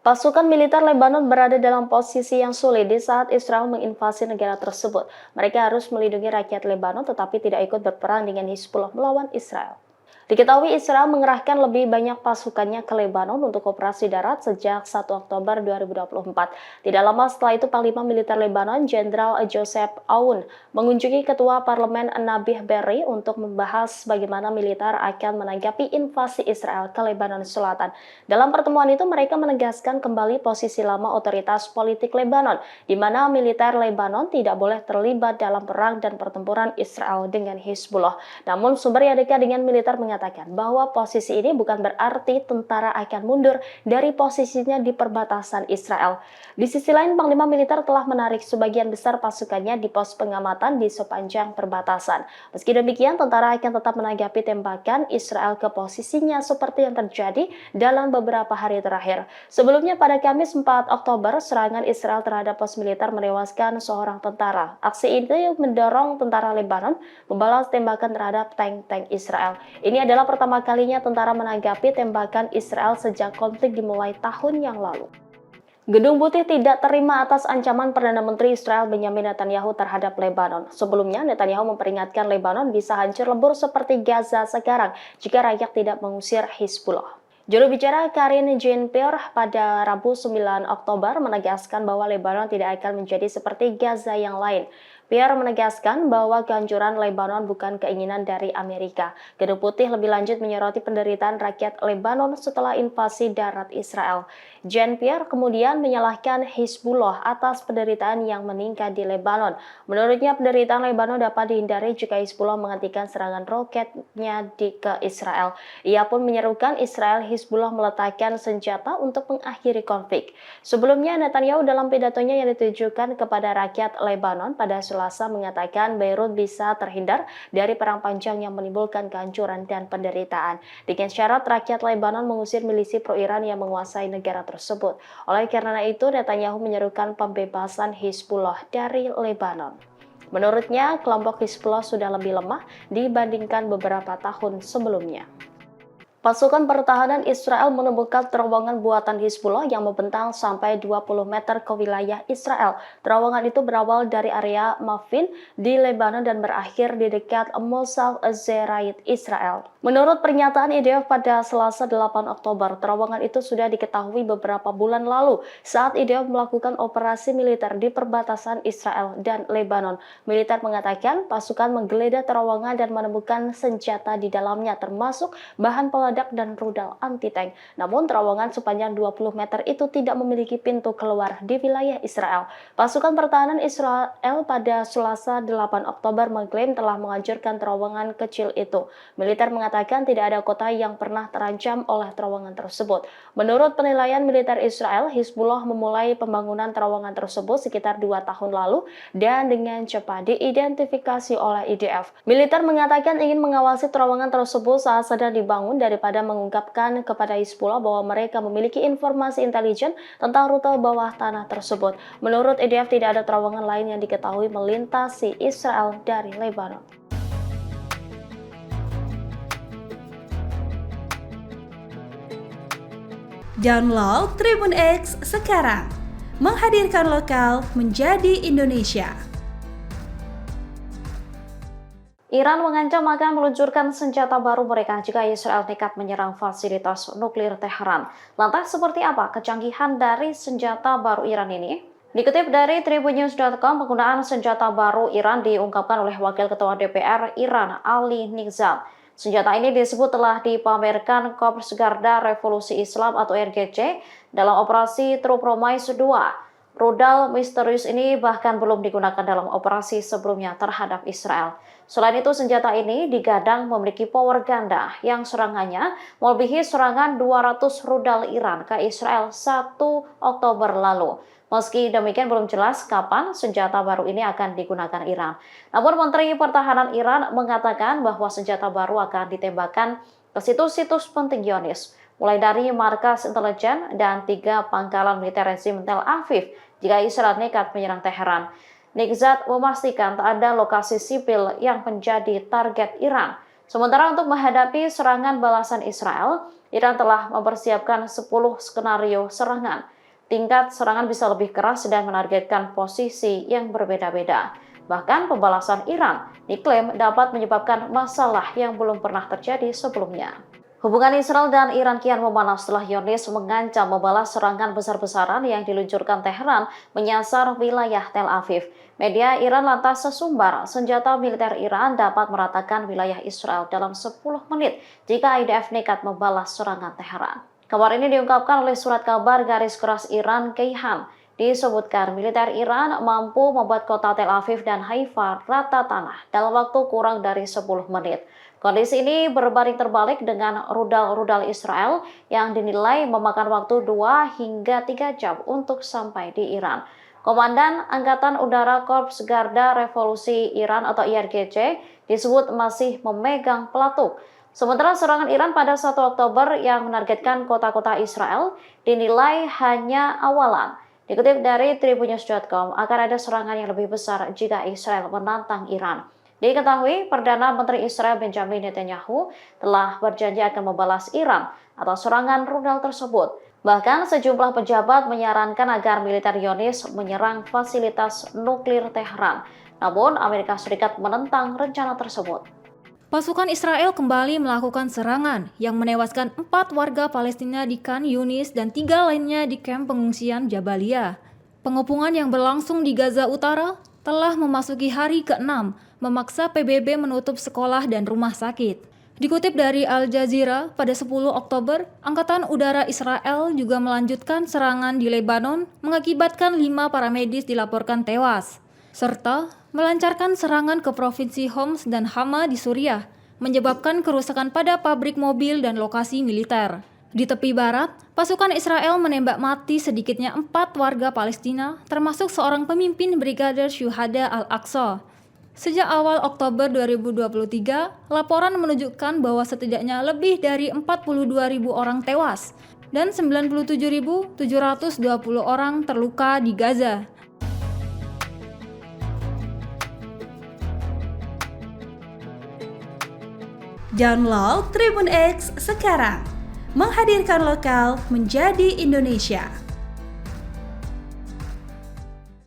Pasukan militer Lebanon berada dalam posisi yang sulit di saat Israel menginvasi negara tersebut. Mereka harus melindungi rakyat Lebanon tetapi tidak ikut berperang dengan Hizbullah melawan Israel. Diketahui Israel mengerahkan lebih banyak pasukannya ke Lebanon untuk operasi darat sejak 1 Oktober 2024. Tidak lama setelah itu, Panglima Militer Lebanon, Jenderal Joseph Aoun, mengunjungi Ketua Parlemen Nabih Berri untuk membahas bagaimana militer akan menanggapi invasi Israel ke Lebanon Selatan. Dalam pertemuan itu, mereka menegaskan kembali posisi lama otoritas politik Lebanon, di mana militer Lebanon tidak boleh terlibat dalam perang dan pertempuran Israel dengan Hizbullah. Namun, sumber yang dekat dengan militer mengatakan bahwa posisi ini bukan berarti tentara akan mundur dari posisinya di perbatasan Israel. Di sisi lain, Panglima Militer telah menarik sebagian besar pasukannya di pos pengamatan di sepanjang perbatasan. Meski demikian, tentara akan tetap menanggapi tembakan Israel ke posisinya seperti yang terjadi dalam beberapa hari terakhir. Sebelumnya pada Kamis 4 Oktober, serangan Israel terhadap pos militer menewaskan seorang tentara. Aksi ini mendorong tentara Lebanon membalas tembakan terhadap tank-tank Israel. Ini adalah pertama kalinya tentara menanggapi tembakan Israel sejak konflik dimulai tahun yang lalu. Gedung Putih tidak terima atas ancaman Perdana Menteri Israel Benjamin Netanyahu terhadap Lebanon. Sebelumnya, Netanyahu memperingatkan Lebanon bisa hancur lebur seperti Gaza sekarang jika rakyat tidak mengusir Hizbullah. Juru bicara Karine Jean-Pierre pada Rabu 9 Oktober menegaskan bahwa Lebanon tidak akan menjadi seperti Gaza yang lain. Pierre menegaskan bahwa kehancuran Lebanon bukan keinginan dari Amerika. Gedung Putih lebih lanjut menyoroti penderitaan rakyat Lebanon setelah invasi darat Israel. Jean-Pierre kemudian menyalahkan Hizbullah atas penderitaan yang meningkat di Lebanon. Menurutnya, penderitaan Lebanon dapat dihindari jika Hizbullah menghentikan serangan roketnya ke Israel. Ia pun menyerukan Israel Hizbullah meletakkan senjata untuk mengakhiri konflik. Sebelumnya, Netanyahu dalam pidatonya yang ditujukan kepada rakyat Lebanon pada Selasa mengatakan Beirut bisa terhindar dari perang panjang yang menimbulkan kehancuran dan penderitaan. Dengan syarat rakyat Lebanon mengusir milisi pro-Iran yang menguasai negara tersebut. Oleh karena itu, Netanyahu menyerukan pembebasan Hizbullah dari Lebanon. Menurutnya, kelompok Hizbullah sudah lebih lemah dibandingkan beberapa tahun sebelumnya. Pasukan pertahanan Israel menemukan terowongan buatan Hizbullah yang membentang sampai 20 meter ke wilayah Israel. Terowongan itu berawal dari area Mafin di Lebanon dan berakhir di dekat Moshav Zerait, Israel. Menurut pernyataan IDF pada Selasa 8 Oktober, terowongan itu sudah diketahui beberapa bulan lalu saat IDF melakukan operasi militer di perbatasan Israel dan Lebanon. Militer mengatakan pasukan menggeledah terowongan dan menemukan senjata di dalamnya termasuk bahan peledak dan rudal anti-tank. Namun terowongan sepanjang 20 meter itu tidak memiliki pintu keluar di wilayah Israel. Pasukan pertahanan Israel pada Selasa 8 Oktober mengklaim telah menghancurkan terowongan kecil itu. Militer mengatakan tidak ada kota yang pernah terancam oleh terowongan tersebut. Menurut penilaian militer Israel, Hizbullah memulai pembangunan terowongan tersebut sekitar 2 tahun lalu dan dengan cepat diidentifikasi oleh IDF. Militer mengatakan ingin mengawasi terowongan tersebut saat sedang dibangun daripada mengungkapkan kepada Hizbullah bahwa mereka memiliki informasi intelijen tentang rute bawah tanah tersebut. Menurut IDF, tidak ada terowongan lain yang diketahui melintasi Israel dari Lebanon. Download Tribun X sekarang, menghadirkan lokal menjadi Indonesia. Iran mengancam akan meluncurkan senjata baru mereka jika Israel nekat menyerang fasilitas nuklir Teheran. Lantas seperti apa kecanggihan dari senjata baru Iran ini? Dikutip dari tribunnews.com, penggunaan senjata baru Iran diungkapkan oleh Wakil Ketua DPR Iran, Ali Nizam. Senjata ini disebut telah dipamerkan Korps Garda Revolusi Islam atau RGC dalam operasi True Promise 2. Rudal misterius ini bahkan belum digunakan dalam operasi sebelumnya terhadap Israel. Selain itu, senjata ini digadang memiliki power ganda yang serangannya melebihi serangan 200 rudal Iran ke Israel 1 Oktober lalu. Meski demikian, belum jelas kapan senjata baru ini akan digunakan Iran. Namun, Menteri Pertahanan Iran mengatakan bahwa senjata baru akan ditembakkan ke situs-situs penting Zionis, mulai dari markas intelijen dan 3 pangkalan militer rezim Tel Aviv jika Israel nekat menyerang Teheran. Nigzat memastikan tak ada lokasi sipil yang menjadi target Iran. Sementara untuk menghadapi serangan balasan Israel, Iran telah mempersiapkan 10 skenario serangan. Tingkat serangan bisa lebih keras dan menargetkan posisi yang berbeda-beda. Bahkan pembalasan Iran diklaim dapat menyebabkan masalah yang belum pernah terjadi sebelumnya. Hubungan Israel dan Iran kian memanas setelah Zionis mengancam membalas serangan besar-besaran yang diluncurkan Teheran menyasar wilayah Tel Aviv. Media Iran lantas sesumbar senjata militer Iran dapat meratakan wilayah Israel dalam 10 menit jika IDF nekat membalas serangan Teheran. Kabar ini diungkapkan oleh surat kabar garis keras Iran Keihan. Disebutkan militer Iran mampu membuat kota Tel Aviv dan Haifa rata tanah dalam waktu kurang dari 10 menit. Kondisi ini berbanding terbalik dengan rudal-rudal Israel yang dinilai memakan waktu 2 hingga 3 jam untuk sampai di Iran. Komandan Angkatan Udara Korps Garda Revolusi Iran atau IRGC disebut masih memegang pelatuk. Sementara serangan Iran pada 1 Oktober yang menargetkan kota-kota Israel dinilai hanya awalan. Dikutip dari tribunnews.com, akan ada serangan yang lebih besar jika Israel menantang Iran. Diketahui, Perdana Menteri Israel Benjamin Netanyahu telah berjanji akan membalas Iran atas serangan rudal tersebut. Bahkan sejumlah pejabat menyarankan agar militer Zionis menyerang fasilitas nuklir Teheran. Namun, Amerika Serikat menentang rencana tersebut. Pasukan Israel kembali melakukan serangan yang menewaskan 4 warga Palestina di Khan Yunis dan 3 lainnya di kamp pengungsian Jabalia. Pengepungan yang berlangsung di Gaza Utara telah memasuki hari ke-6, memaksa PBB menutup sekolah dan rumah sakit. Dikutip dari Al Jazeera, pada 10 Oktober, Angkatan Udara Israel juga melanjutkan serangan di Lebanon, mengakibatkan 5 paramedis dilaporkan tewas, serta melancarkan serangan ke Provinsi Homs dan Hama di Suriah, menyebabkan kerusakan pada pabrik mobil dan lokasi militer. Di tepi barat, pasukan Israel menembak mati sedikitnya 4 warga Palestina, termasuk seorang pemimpin Brigadir Syuhada Al-Aqsa. Sejak awal Oktober 2023, laporan menunjukkan bahwa setidaknya lebih dari 42.000 orang tewas dan 97.720 orang terluka di Gaza. Download Tribun X sekarang, menghadirkan lokal menjadi Indonesia.